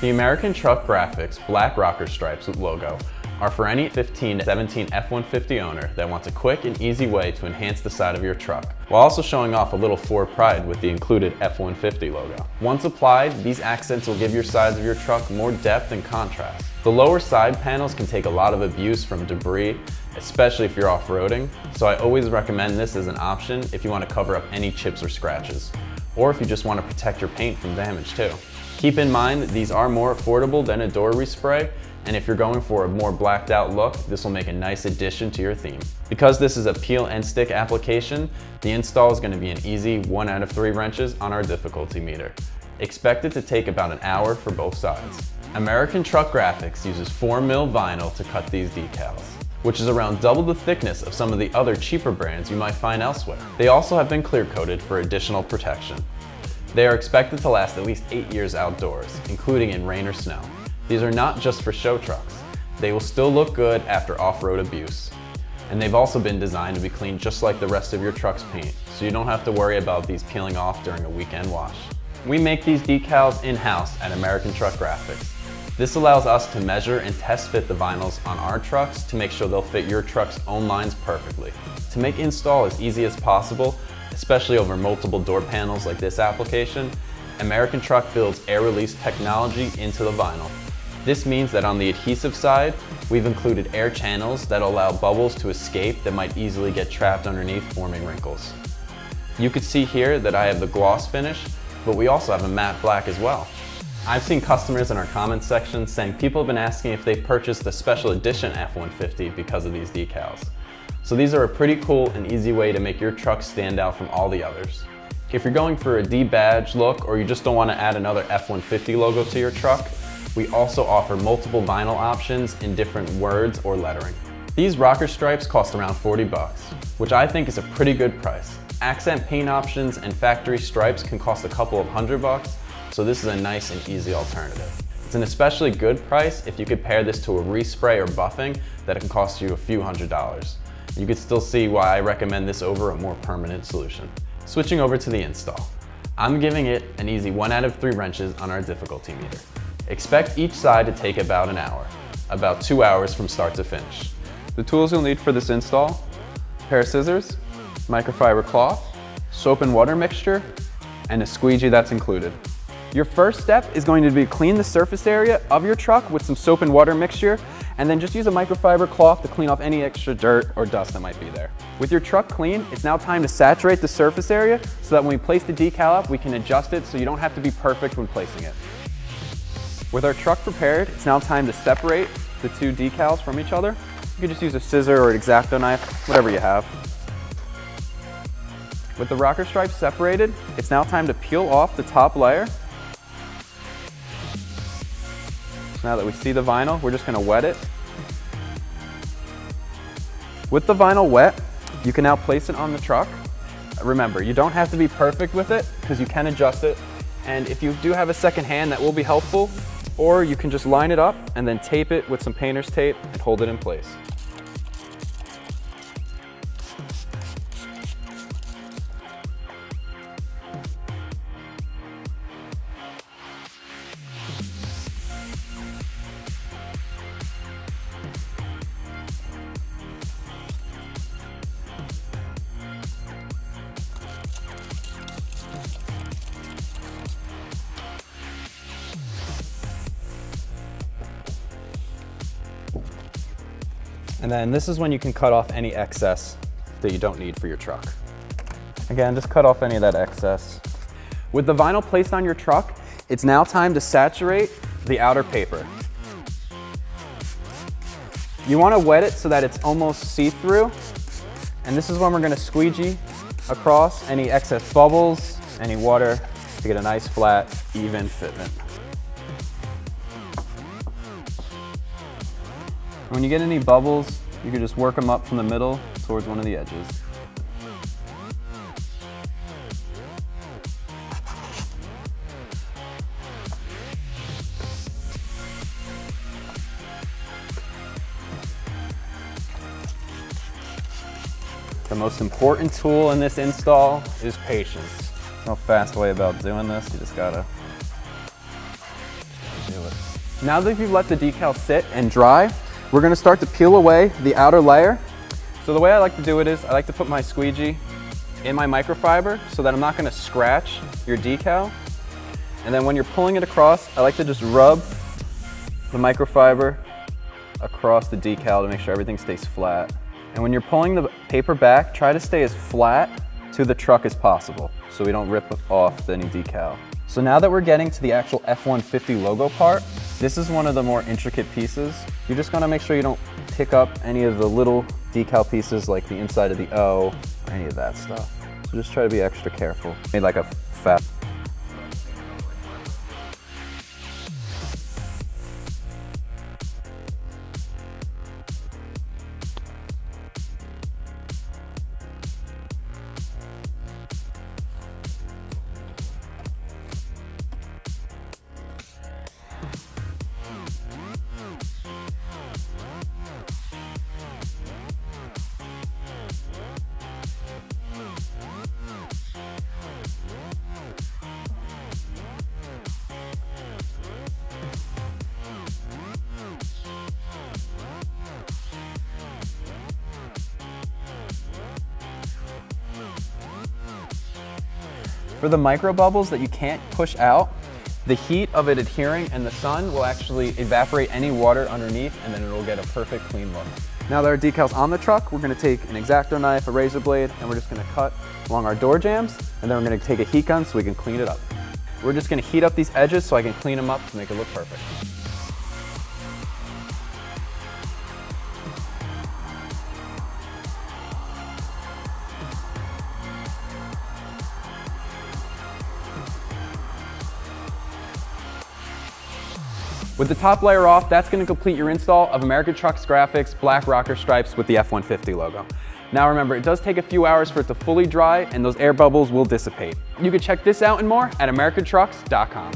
The American Truck Graphics black rocker stripes with logo are for any 15 to 17 F-150 owner that wants a quick and easy way to enhance the side of your truck, while also showing off a little Ford pride with the included F-150 logo. Once applied, these accents will give your sides of your truck more depth and contrast. The lower side panels can take a lot of abuse from debris, especially if you're off-roading, so I always recommend this as an option if you want to cover up any chips or scratches, or if you just want to protect your paint from damage too. Keep in mind, these are more affordable than a door respray, and if you're going for a more blacked out look, this will make a nice addition to your theme. Because this is a peel and stick application, the install is going to be an easy 1 out of 3 wrenches on our difficulty meter. Expect it to take about an hour for both sides. American Truck Graphics uses 4mm vinyl to cut these decals, which is around double the thickness of some of the other cheaper brands you might find elsewhere. They also have been clear coated for additional protection. They are expected to last at least 8 years outdoors, including in rain or snow. These are not just for show trucks. They will still look good after off-road abuse. And they've also been designed to be cleaned just like the rest of your truck's paint, so you don't have to worry about these peeling off during a weekend wash. We make these decals in-house at American Truck Graphics. This allows us to measure and test fit the vinyls on our trucks to make sure they'll fit your truck's own lines perfectly. To make install as easy as possible, especially over multiple door panels like this application, American Truck builds air release technology into the vinyl. This means that on the adhesive side, we've included air channels that allow bubbles to escape that might easily get trapped underneath, forming wrinkles. You can see here that I have the gloss finish, but we also have a matte black as well. I've seen customers in our comments section saying people have been asking if they purchased the special edition F-150 because of these decals. So these are a pretty cool and easy way to make your truck stand out from all the others. If you're going for a D-badge look or you just don't want to add another F-150 logo to your truck, we also offer multiple vinyl options in different words or lettering. These rocker stripes cost around 40 bucks, which I think is a pretty good price. Accent paint options and factory stripes can cost a couple of $100, so this is a nice and easy alternative. It's an especially good price if you could pair this to a respray or buffing that can cost you a few $100s. You can still see why I recommend this over a more permanent solution. Switching over to the install. I'm giving it an easy 1 out of 3 wrenches on our difficulty meter. Expect each side to take about an hour, about 2 hours from start to finish. The tools you'll need for this install: a pair of scissors, microfiber cloth, soap and water mixture, and a squeegee that's included. Your first step is going to be clean the surface area of your truck with some soap and water mixture, and then just use a microfiber cloth to clean off any extra dirt or dust that might be there. With your truck clean, it's now time to saturate the surface area so that when we place the decal up, we can adjust it so you don't have to be perfect when placing it. With our truck prepared, it's now time to separate the 2 decals from each other. You can just use a scissor or an X-Acto knife, whatever you have. With the rocker stripes separated, it's now time to peel off the top layer. Now that we see the vinyl, we're just going to wet it. With the vinyl wet, you can now place it on the truck. Remember, you don't have to be perfect with it because you can adjust it. And if you do have a second hand, that will be helpful. Or you can just line it up and then tape it with some painter's tape and hold it in place. And then this is when you can cut off any excess that you don't need for your truck. Again, just cut off any of that excess. With the vinyl placed on your truck, it's now time to saturate the outer paper. You want to wet it so that it's almost see-through. And this is when we're going to squeegee across any excess bubbles, any water, to get a nice, flat, even fitment. When you get any bubbles, you can just work them up from the middle towards one of the edges. The most important tool in this install is patience. No fast way about doing this, you just gotta Now that you've let the decal sit and dry, we're gonna start to peel away the outer layer. So the way I like to do it is I like to put my squeegee in my microfiber so that I'm not gonna scratch your decal. And then when you're pulling it across, I like to just rub the microfiber across the decal to make sure everything stays flat. And when you're pulling the paper back, try to stay as flat to the truck as possible so we don't rip off any decal. So now that we're getting to the actual F150 logo part, this is one of the more intricate pieces. You're just gonna make sure you don't pick up any of the little decal pieces like the inside of the O or any of that stuff. So just try to be extra careful. Made like a fat. For the micro bubbles that you can't push out, the heat of it adhering and the sun will actually evaporate any water underneath, and then it'll get a perfect clean look. Now that our decal's on the truck, we're gonna take an X-Acto knife, a razor blade, and we're just gonna cut along our door jambs, and then we're gonna take a heat gun so we can clean it up. We're just gonna heat up these edges so I can clean them up to make it look perfect. With the top layer off, that's going to complete your install of American Trucks graphics black rocker stripes with the F150 logo. Now remember, it does take a few hours for it to fully dry and those air bubbles will dissipate. You can check this out and more at AmericanTrucks.com.